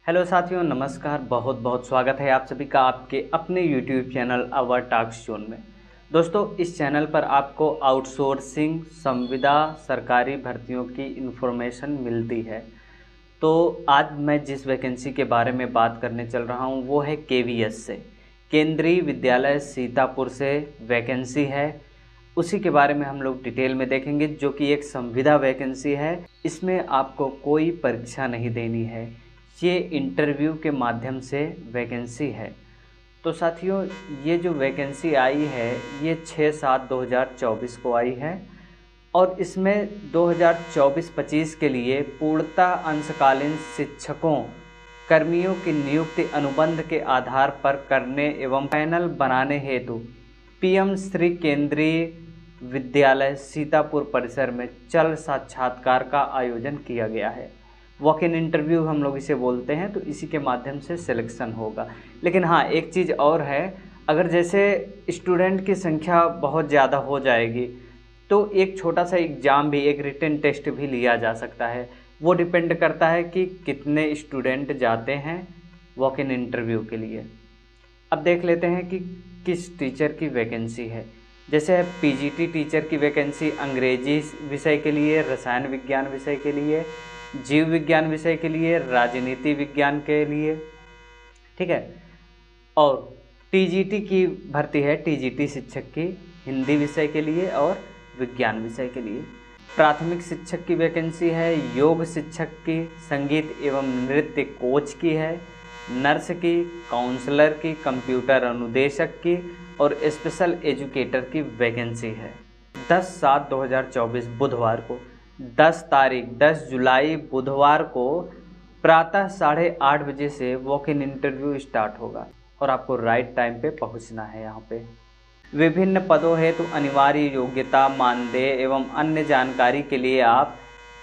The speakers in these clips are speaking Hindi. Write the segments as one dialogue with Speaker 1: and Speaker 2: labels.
Speaker 1: हेलो साथियों, नमस्कार। बहुत बहुत स्वागत है आप सभी का आपके अपने यूट्यूब चैनल अवर टॉक्स जोन में। दोस्तों, इस चैनल पर आपको आउटसोर्सिंग, संविदा, सरकारी भर्तियों की इन्फॉर्मेशन मिलती है। तो आज मैं जिस वैकेंसी के बारे में बात करने चल रहा हूं वो है केवीएस से, केंद्रीय विद्यालय सीतापुर से वैकेंसी है। उसी के बारे में हम लोग डिटेल में देखेंगे, जो कि एक संविदा वैकेंसी है। इसमें आपको कोई परीक्षा नहीं देनी है, ये इंटरव्यू के माध्यम से वैकेंसी है। तो साथियों, ये जो वैकेंसी आई है ये 6/7/2024 को आई है और इसमें 2024-25 के लिए पूर्णतः अंशकालीन शिक्षकों कर्मियों की नियुक्ति अनुबंध के आधार पर करने एवं पैनल बनाने हेतु पीएम श्री केंद्रीय विद्यालय सीतापुर परिसर में चल साक्षात्कार का आयोजन किया गया है। वॉक इन इंटरव्यू हम लोग इसे बोलते हैं। तो इसी के माध्यम से सिलेक्शन होगा। लेकिन हाँ, एक चीज़ और है, अगर जैसे स्टूडेंट की संख्या बहुत ज़्यादा हो जाएगी तो एक छोटा सा एग्ज़ाम भी, एक रिटन टेस्ट भी लिया जा सकता है। वो डिपेंड करता है कि कितने स्टूडेंट जाते हैं वॉक इन इंटरव्यू के लिए। अब देख लेते हैं कि किस टीचर की वैकेंसी है। जैसे है पीजीटी टीचर की वैकेंसी अंग्रेजी विषय के लिए, रसायन विज्ञान विषय के लिए, जीव विज्ञान विषय के लिए, राजनीति विज्ञान के लिए, ठीक है। और टीजीटी की भर्ती है, टीजीटी शिक्षक की हिंदी विषय के लिए और विज्ञान विषय के लिए। प्राथमिक शिक्षक की वैकेंसी है, योग शिक्षक की, संगीत एवं नृत्य कोच की है, नर्स की, काउंसलर की, कंप्यूटर अनुदेशक की और स्पेशल एजुकेटर की वैकेंसी है। 10/7/2024 बुधवार को, 10 जुलाई बुधवार को प्रातः 8:30 बजे से वॉक इन इंटरव्यू स्टार्ट होगा और आपको राइट टाइम पे पहुंचना है। यहाँ पे विभिन्न पदों हेतु अनिवार्य योग्यता, मानदेय एवं अन्य जानकारी के लिए आप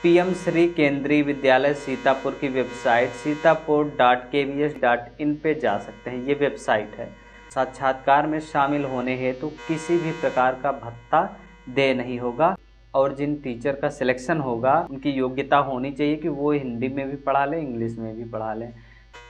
Speaker 1: पीएम श्री केंद्रीय विद्यालय सीतापुर की वेबसाइट सीतापुर.kvs.in पे जा सकते हैं। ये वेबसाइट है। साक्षात्कार में शामिल होने हेतु किसी भी प्रकार का भत्ता देय नहीं होगा और जिन टीचर का सिलेक्शन होगा उनकी योग्यता होनी चाहिए कि वो हिंदी में भी पढ़ा लें, इंग्लिश में भी पढ़ा लें।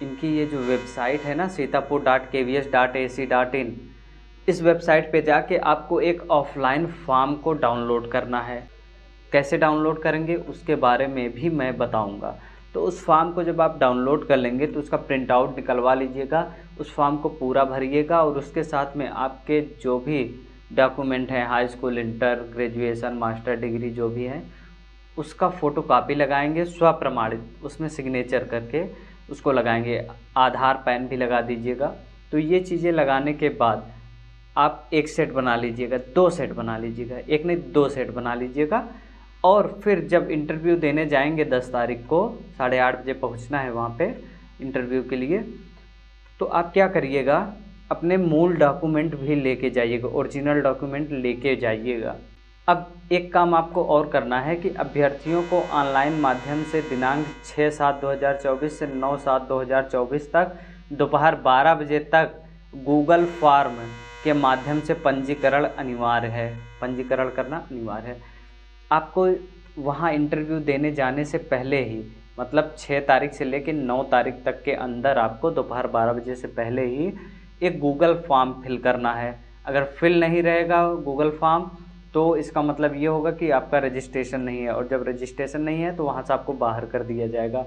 Speaker 1: इनकी ये जो वेबसाइट है ना, सीतापुर.kvs.ac.in, इस वेबसाइट पे जाके आपको एक ऑफलाइन फॉर्म को डाउनलोड करना है। कैसे डाउनलोड करेंगे उसके बारे में भी मैं बताऊंगा। तो उस फॉर्म को जब आप डाउनलोड कर लेंगे तो उसका प्रिंट आउट निकलवा लीजिएगा, उस फॉर्म को पूरा भरिएगा और उसके साथ में आपके जो भी डॉक्यूमेंट हैं, high school, inter, graduation, master degree जो भी है, उसका फ़ोटोकॉपी लगाएंगे स्वप्रमाणित, उसमें सिग्नेचर करके उसको लगाएंगे। आधार, पैन भी लगा दीजिएगा। तो ये चीज़ें लगाने के बाद आप एक सेट बना लीजिएगा, 2 सेट बना लीजिएगा, एक नहीं 2 सेट बना लीजिएगा। और फिर जब इंटरव्यू देने जाएंगे 10 तारीख को 8:30 बजे पहुंचना है वहाँ पे इंटरव्यू के लिए, तो आप क्या करिएगा, अपने मूल डॉक्यूमेंट भी लेके जाइएगा, ओरिजिनल डॉक्यूमेंट लेके जाइएगा। अब एक काम आपको और करना है कि अभ्यर्थियों को ऑनलाइन माध्यम से दिनांक 6/7/2024 से 9/7/2024 तक दोपहर 12 बजे तक गूगल फॉर्म के माध्यम से पंजीकरण अनिवार्य है। पंजीकरण करना अनिवार्य है। आपको वहाँ इंटरव्यू देने जाने से पहले ही, मतलब 6 तारीख से लेकर 9 तारीख तक के अंदर आपको दोपहर 12 बजे से पहले ही एक गूगल फॉर्म फिल करना है। अगर फिल नहीं रहेगा गूगल फॉर्म तो इसका मतलब ये होगा कि आपका रजिस्ट्रेशन नहीं है, और जब रजिस्ट्रेशन नहीं है तो वहाँ से आपको बाहर कर दिया जाएगा।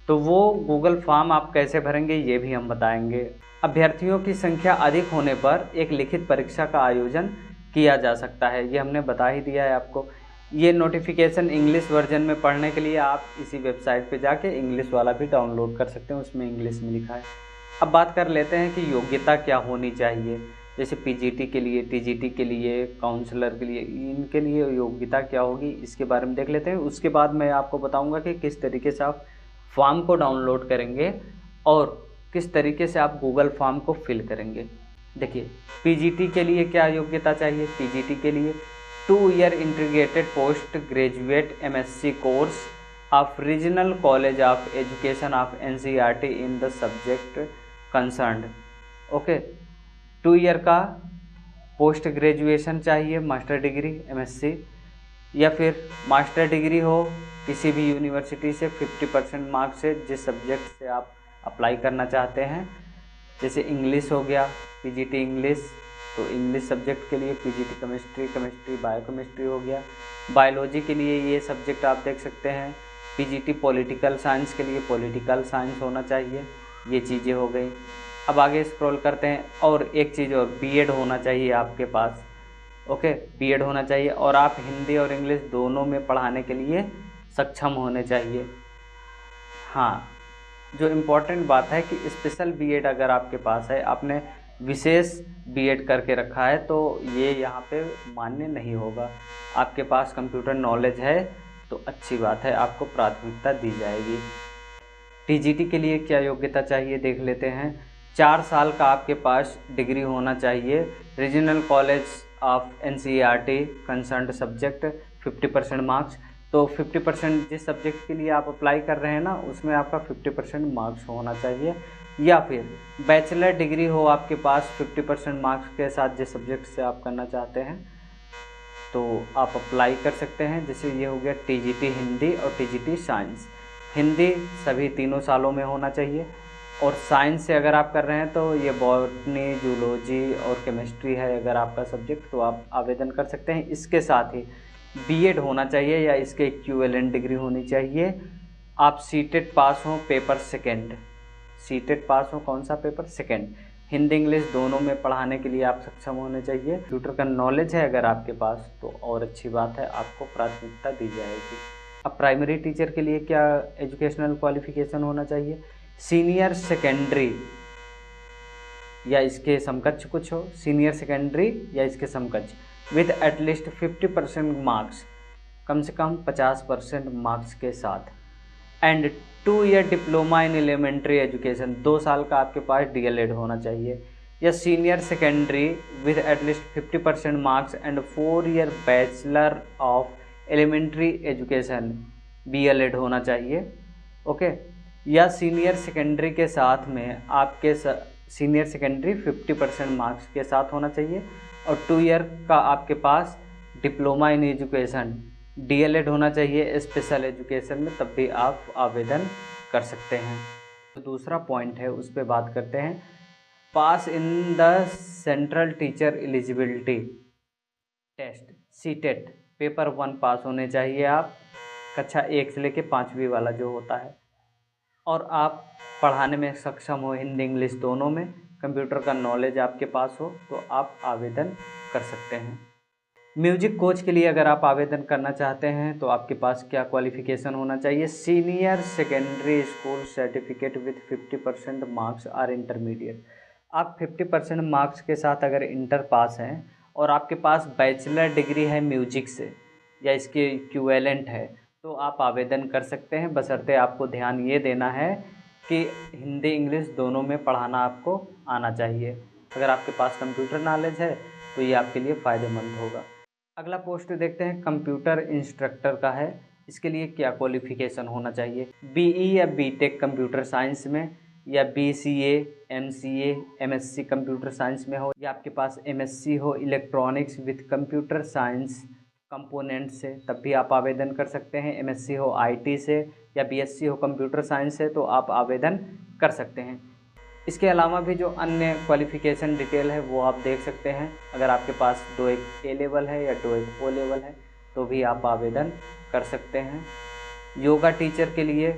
Speaker 1: तो वो गूगल फॉर्म आप कैसे भरेंगे ये भी हम बताएंगे। अभ्यर्थियों की संख्या अधिक होने पर एक लिखित परीक्षा का आयोजन किया जा सकता है, ये हमने बता ही दिया है आपको। ये नोटिफिकेशन इंग्लिश वर्जन में पढ़ने के लिए आप इसी वेबसाइट पे जाके इंग्लिश वाला भी डाउनलोड कर सकते हैं, उसमें इंग्लिश में लिखा है। अब बात कर लेते हैं कि योग्यता क्या होनी चाहिए। जैसे पीजीटी के लिए, टीजीटी के लिए, काउंसलर के लिए, इनके लिए योग्यता क्या होगी इसके बारे में देख लेते हैं। उसके बाद मैं आपको बताऊंगा कि किस तरीके से आप फॉर्म को डाउनलोड करेंगे और किस तरीके से आप गूगल फॉर्म को फिल करेंगे। देखिए, पीजीटी के लिए क्या योग्यता चाहिए। पीजीटी के लिए 2 year integrated post graduate MSc course of regional college of education of NCERT in the subject concerned. Okay, 2 year का पोस्ट ग्रेजुएशन चाहिए, मास्टर डिग्री एमएससी, या फिर मास्टर डिग्री हो किसी भी यूनिवर्सिटी से 50% मार्क्स से, जिस सब्जेक्ट से आप अप्लाई करना चाहते हैं, जैसे इंग्लिश हो गया, पीजीटी इंग्लिश, तो इंग्लिश सब्जेक्ट के लिए पीजीटी केमिस्ट्री बायोकेमिस्ट्री हो गया। बायोलॉजी के लिए ये सब्जेक्ट आप देख सकते हैं। पीजीटी पॉलिटिकल साइंस के लिए पॉलिटिकल साइंस होना चाहिए। ये चीज़ें हो गई। अब आगे स्क्रॉल करते हैं, और एक चीज़ और, बीएड होना चाहिए आपके पास। ओके, बीएड होना चाहिए, और आप हिंदी और इंग्लिश दोनों में पढ़ाने के लिए सक्षम होने चाहिए। हाँ, जो इम्पोर्टेंट बात है कि स्पेशल बीएड अगर आपके पास है, आपने विशेष बीएड करके रखा है, तो ये यहाँ पे मान्य नहीं होगा। आपके पास कंप्यूटर नॉलेज है तो अच्छी बात है, आपको प्राथमिकता दी जाएगी। टीजीटी के लिए क्या योग्यता चाहिए देख लेते हैं। 4 साल का आपके पास डिग्री होना चाहिए। Regional college of NCERT concerned subject 50% marks. तो 50% जिस सब्जेक्ट के लिए आप अप्लाई कर रहे हैं ना, उसमें आपका 50% मार्क्स होना चाहिए। या फिर बैचलर डिग्री हो आपके पास 50% मार्क्स के साथ, जिस सब्जेक्ट से आप करना चाहते हैं तो आप अप्लाई कर सकते हैं। जैसे ये हो गया टीजीटी हिंदी और टीजीटी साइंस। हिंदी सभी तीनों सालों में होना चाहिए, और साइंस से अगर आप कर रहे हैं तो ये बॉटनी, जूलॉजी और केमिस्ट्री है अगर आपका सब्जेक्ट, तो आप आवेदन कर सकते हैं। इसके साथ ही बीएड होना चाहिए या इसके इक्विवेलेंट डिग्री होनी चाहिए। आप सीटेट पास हो पेपर सेकेंड, सीटेट पास हो कौन सा पेपर सेकेंड, हिंदी इंग्लिश दोनों में पढ़ाने के लिए आप सक्षम होने चाहिए। कंप्यूटर का नॉलेज है अगर आपके पास तो और अच्छी बात है, आपको प्राथमिकता दी जाएगी। अब प्राइमरी टीचर के लिए क्या एजुकेशनल क्वालिफिकेशन होना चाहिए। सीनियर सेकेंडरी या इसके समकक्ष कुछ हो, सीनियर सेकेंडरी या इसके समकक्ष विद एटलीस्ट 50% मार्क्स, कम से कम 50% मार्क्स के साथ, and 2 year diploma in elementary education, 2 साल का आपके पास डीएलएड होना चाहिए। या senior secondary with at least 50% marks and 4 year bachelor of elementary education, BElEd होना चाहिए। ओके, या सीनियर सेकेंडरी के साथ में आपके सीनियर सेकेंडरी 50% मार्क्स के साथ होना चाहिए, और 2 ईयर का आपके पास डिप्लोमा इन एजुकेशन डीएलएड होना चाहिए स्पेशल एजुकेशन में, तब भी आप आवेदन कर सकते हैं। तो दूसरा पॉइंट है उस पर बात करते हैं। Pass in the central teacher eligibility test CTET paper 1 pass होने चाहिए आप, कक्षा 1 से लेके 5वीं वाला जो होता है, और आप पढ़ाने में सक्षम हो हिंदी इंग्लिश दोनों में, कंप्यूटर का नॉलेज आपके पास हो, तो आप आवेदन कर सकते हैं। म्यूजिक कोच के लिए अगर आप आवेदन करना चाहते हैं तो आपके पास क्या क्वालिफिकेशन होना चाहिए। Senior secondary school certificate with 50% marks or intermediate. आप 50% मार्क्स के साथ अगर इंटर पास हैं और आपके पास बैचलर डिग्री है म्यूजिक से या इसके इक्विवेलेंट है, तो आप आवेदन कर सकते हैं, बशर्ते आपको ध्यान ये देना है कि हिंदी इंग्लिश दोनों में पढ़ाना आपको आना चाहिए। अगर आपके पास कंप्यूटर नॉलेज है तो ये आपके लिए फ़ायदेमंद होगा। अगला पोस्ट देखते हैं, कंप्यूटर इंस्ट्रक्टर का है। इसके लिए क्या क्वालिफिकेशन होना चाहिए। बीई या बीटेक कंप्यूटर साइंस में, या BCA, MCA, MSc computer science में हो, या आपके पास एमएससी हो electronics with computer science component से, तब भी आप आवेदन कर सकते हैं। एमएससी हो आईटी से या बीएससी हो कंप्यूटर साइंस से, तो आप आवेदन कर सकते हैं। इसके अलावा भी जो अन्य क्वालिफ़िकेशन डिटेल है वो आप देख सकते हैं। अगर आपके पास 2-1 ए लेवल है या 2-1 ओ लेवल है तो भी आप आवेदन कर सकते हैं। योगा टीचर के लिए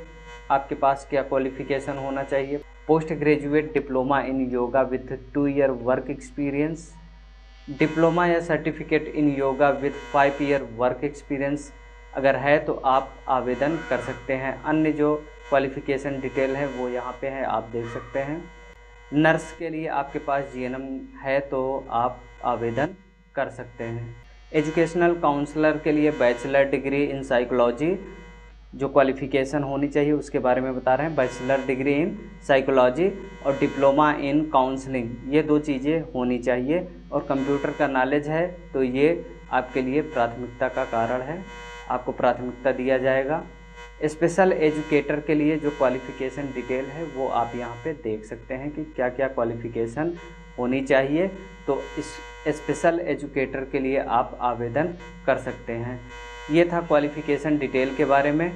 Speaker 1: आपके पास क्या क्वालिफ़िकेशन होना चाहिए। Post graduate diploma in yoga with 2 year work experience, diploma या certificate in yoga with 5 year work experience अगर है तो आप आवेदन कर सकते हैं। अन्य जो क्वालिफ़िकेशन डिटेल है वो यहाँ पे है, आप देख सकते हैं। नर्स के लिए आपके पास जीएनएम है तो आप आवेदन कर सकते हैं। एजुकेशनल काउंसलर के लिए बैचलर डिग्री इन साइकोलॉजी जो क्वालिफ़िकेशन होनी चाहिए उसके बारे में बता रहे हैं। बैचलर डिग्री इन साइकोलॉजी और डिप्लोमा इन काउंसलिंग, ये 2 चीज़ें होनी चाहिए, और कंप्यूटर का नॉलेज है तो ये आपके लिए प्राथमिकता का कारण है, आपको प्राथमिकता दिया जाएगा। स्पेशल एजुकेटर के लिए जो क्वालिफ़िकेशन डिटेल है वो आप यहाँ पे देख सकते हैं कि क्या क्या क्वालिफ़िकेशन होनी चाहिए, तो इस स्पेशल एजुकेटर के लिए आप आवेदन कर सकते हैं। ये था क्वालिफ़िकेशन डिटेल के बारे में।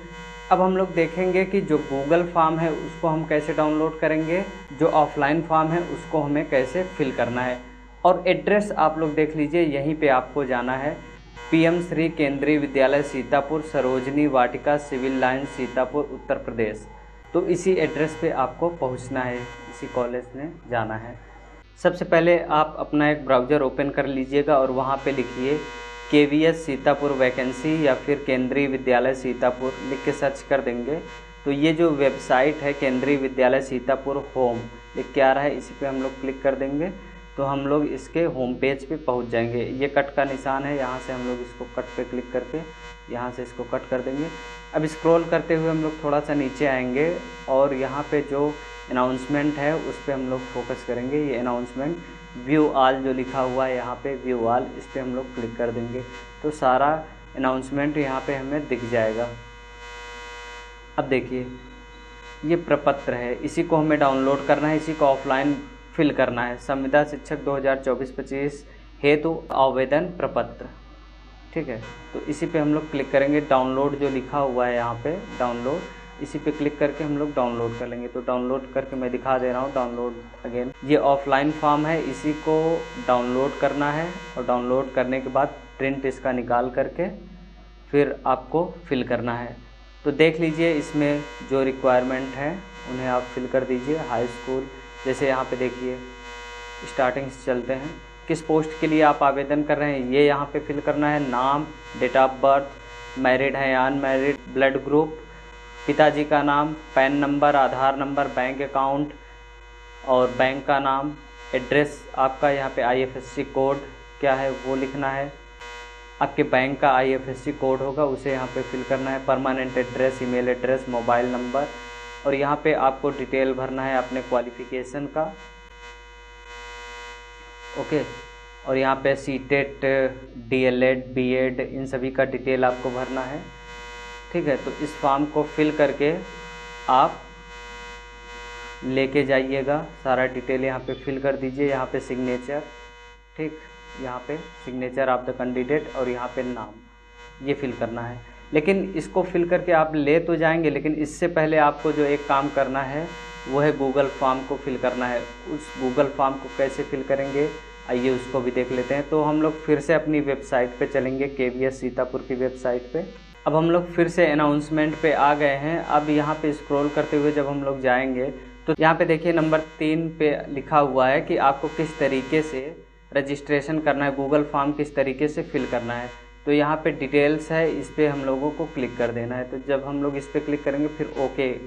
Speaker 1: अब हम लोग देखेंगे कि जो गूगल फॉर्म है उसको हम कैसे डाउनलोड करेंगे, जो ऑफलाइन फॉर्म है उसको हमें कैसे फिल करना है। और एड्रेस आप लोग देख लीजिए, यहीं पे आपको जाना है, PM श्री केंद्रीय विद्यालय सीतापुर, सरोजनी वाटिका, सिविल लाइन, सीतापुर, उत्तर प्रदेश। तो इसी एड्रेस पे आपको पहुंचना है, इसी कॉलेज में जाना है। सबसे पहले आप अपना एक ब्राउज़र ओपन कर लीजिएगा और वहाँ पे लिखिए KVS सीतापुर वैकेंसी या फिर केंद्रीय विद्यालय सीतापुर लिख के सर्च कर देंगे तो ये जो वेबसाइट है केंद्रीय विद्यालय सीतापुर होम लिख के आ रहा है, इसी पे हम लोग क्लिक कर देंगे तो हम लोग इसके होम पेज पे पहुंच जाएंगे। ये कट का निशान है, यहाँ से हम लोग इसको कट पे क्लिक करके यहाँ से इसको कट कर देंगे। अब स्क्रॉल करते हुए हम लोग थोड़ा सा नीचे आएंगे और यहाँ पे जो अनाउंसमेंट है उस पर हम लोग फोकस करेंगे। ये अनाउंसमेंट व्यू ऑल जो लिखा हुआ है यहाँ पे व्यू ऑल, इस पर हम लोग क्लिक कर देंगे तो सारा अनाउंसमेंट यहाँ पे हमें दिख जाएगा। अब देखिए ये प्रपत्र है, इसी को हमें डाउनलोड करना है, इसी को ऑफलाइन फिल करना है। संविदा शिक्षक 2024-25 हेतु आवेदन प्रपत्र, ठीक है। तो इसी पे हम लोग क्लिक करेंगे, डाउनलोड जो लिखा हुआ है यहाँ पे डाउनलोड, इसी पे क्लिक करके हम लोग डाउनलोड कर लेंगे। तो डाउनलोड करके मैं दिखा दे रहा हूँ, डाउनलोड अगेन। ये ऑफलाइन फॉर्म है, इसी को डाउनलोड करना है और डाउनलोड करने के बाद प्रिंट इसका निकाल करके फिर आपको फिल करना है। तो देख लीजिए इसमें जो रिक्वायरमेंट है उन्हें आप फिल कर दीजिए। हाई स्कूल, जैसे यहाँ पे देखिए स्टार्टिंग से चलते हैं, किस पोस्ट के लिए आप आवेदन कर रहे हैं ये यहाँ पे फिल करना है। नाम, डेट ऑफ बर्थ, मैरिड है या अनमैरिड, ब्लड ग्रुप, पिताजी का नाम, पैन नंबर, आधार नंबर, बैंक अकाउंट और बैंक का नाम, एड्रेस आपका यहाँ पे IFSC कोड क्या है वो लिखना है। आपके बैंक का IFSC कोड होगा उसे यहाँ पे फिल करना है। Permanent address, email address, mobile number और यहाँ पे आपको डिटेल भरना है अपने क्वालिफ़िकेशन का, ओके। और यहाँ पे CTET, DLED, BEd इन सभी का डिटेल आपको भरना है, ठीक है। तो इस फॉर्म को फिल करके आप लेके जाइएगा, सारा डिटेल यहाँ पे फिल कर दीजिए। यहाँ पे सिग्नेचर, ठीक, यहाँ पे सिग्नेचर ऑफ द कैंडिडेट और यहाँ पे नाम ये फिल करना है। लेकिन इसको फिल करके आप ले तो जाएंगे, लेकिन इससे पहले आपको जो एक काम करना है वो है गूगल फॉर्म को फिल करना है। उस गूगल फॉर्म को कैसे फिल करेंगे आइए उसको भी देख लेते हैं। तो हम लोग फिर से अपनी वेबसाइट पे चलेंगे, KVS सीतापुर की वेबसाइट पे। अब हम लोग फिर से अनाउंसमेंट पे आ गए हैं। अब यहाँ पे स्क्रॉल करते हुए जब हम लोग जाएंगे तो यहाँ पे देखिए नंबर 3 पे लिखा हुआ है कि आपको किस तरीके से रजिस्ट्रेशन करना है, गूगल फॉर्म किस तरीके से फिल करना है। तो यहाँ पे डिटेल्स है, इस पर हम लोगों को क्लिक कर देना है। तो जब हम लोग इस पर क्लिक करेंगे फिर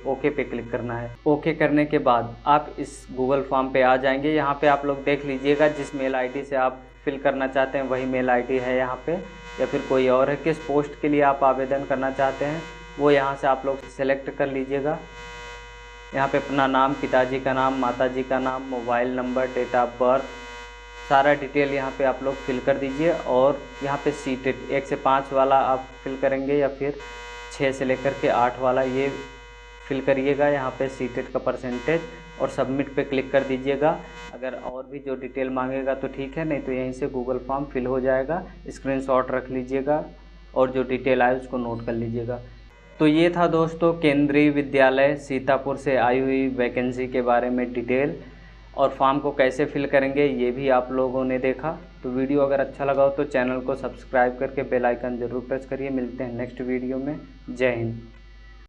Speaker 1: ओके पे क्लिक करना है। ओके करने के बाद आप इस गूगल फॉर्म पे आ जाएंगे। यहाँ पे आप लोग देख लीजिएगा जिस मेल ID से आप फिल करना चाहते हैं वही मेल ID है यहाँ पे, या फिर कोई और है। किस पोस्ट के लिए आप आवेदन करना चाहते हैं वो यहाँ से आप लोग सेलेक्ट कर लीजिएगा। यहाँ पे अपना नाम, पिताजी का नाम, माताजी का नाम, mobile number, date of birth, सारा डिटेल यहाँ पे आप लोग फिल कर दीजिए। और यहाँ पे CTET 1 से 5 वाला आप फिल करेंगे या फिर 6 से लेकर के 8 वाला ये फिल करिएगा यहाँ पे CTET का परसेंटेज, और सबमिट पे क्लिक कर दीजिएगा। अगर और भी जो डिटेल मांगेगा तो ठीक है, नहीं तो यहीं से गूगल फॉर्म फिल हो जाएगा। स्क्रीनशॉट रख लीजिएगा और जो डिटेल आए उसको नोट कर लीजिएगा। तो ये था दोस्तों केंद्रीय विद्यालय सीतापुर से आई हुई वैकेंसी के बारे में डिटेल, और फॉर्म को कैसे फिल करेंगे ये भी आप लोगों ने देखा। तो वीडियो अगर अच्छा लगा हो तो चैनल को सब्सक्राइब करके बेल आइकन ज़रूर प्रेस करिए। मिलते हैं नेक्स्ट वीडियो में। जय हिंद।